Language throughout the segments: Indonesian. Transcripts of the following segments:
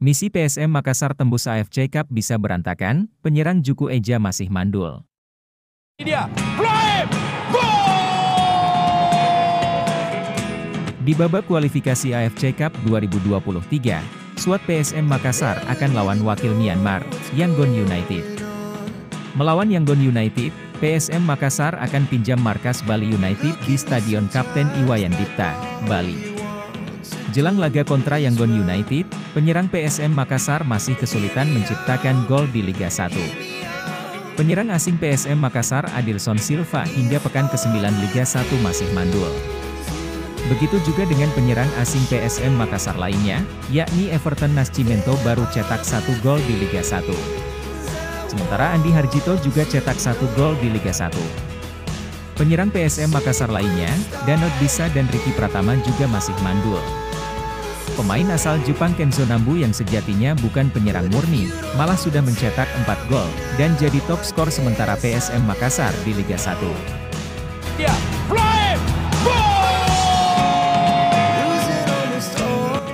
Misi PSM Makassar tembus AFC Cup bisa berantakan, penyerang Juku Eja masih mandul. Ini dia, Ibrahim! Gol! Di babak kualifikasi AFC Cup 2023, skuad PSM Makassar akan lawan wakil Myanmar, Yangon United. Melawan Yangon United, PSM Makassar akan pinjam markas Bali United di Stadion Kapten Iwayan Dipta, Bali. Jelang laga kontra Yangon United, penyerang PSM Makassar masih kesulitan menciptakan gol di Liga 1. Penyerang asing PSM Makassar Adilson Silva hingga pekan ke-9 Liga 1 masih mandul. Begitu juga dengan penyerang asing PSM Makassar lainnya, yakni Everton Nascimento baru cetak 1 gol di Liga 1. Sementara Andi Harjito juga cetak 1 gol di Liga 1. Penyerang PSM Makassar lainnya, Danot Bisa dan Ricky Pratama juga masih mandul. Pemain asal Jepang Kenzo Nambu yang sejatinya bukan penyerang murni, malah sudah mencetak 4 gol, dan jadi top skor sementara PSM Makassar di Liga 1. Ya, Ibrahim!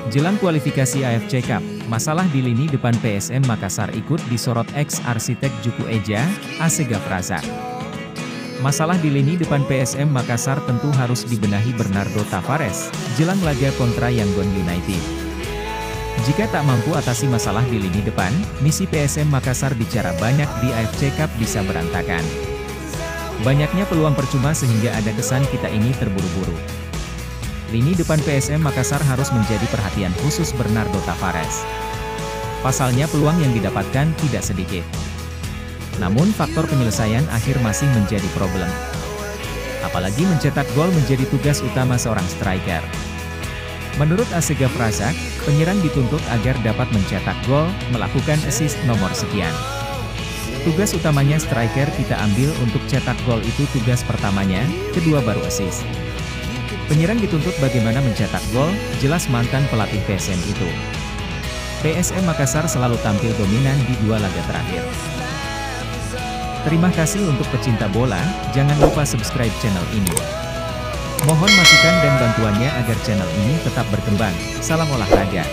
Jelang kualifikasi AFC Cup, masalah di lini depan PSM Makassar ikut disorot ex-arsitek Juku Eja, Asegaf Razak. Masalah di lini depan PSM Makassar tentu harus dibenahi Bernardo Tavares, jelang laga kontra Yangon United. Jika tak mampu atasi masalah di lini depan, misi PSM Makassar bicara banyak di AFC Cup bisa berantakan. Banyaknya peluang percuma sehingga ada kesan kita ini terburu-buru. Lini depan PSM Makassar harus menjadi perhatian khusus Bernardo Tavares. Pasalnya peluang yang didapatkan tidak sedikit. Namun faktor penyelesaian akhir masih menjadi problem. Apalagi mencetak gol menjadi tugas utama seorang striker. Menurut Asegaf Razak, penyerang dituntut agar dapat mencetak gol, melakukan assist nomor sekian. Tugas utamanya striker kita ambil untuk cetak gol itu tugas pertamanya, kedua baru assist. Penyerang dituntut bagaimana mencetak gol, jelas mantan pelatih PSM itu. PSM Makassar selalu tampil dominan di 2 laga terakhir. Terima kasih untuk pecinta bola, jangan lupa subscribe channel ini. Mohon masukan dan bantuannya agar channel ini tetap berkembang. Salam olahraga.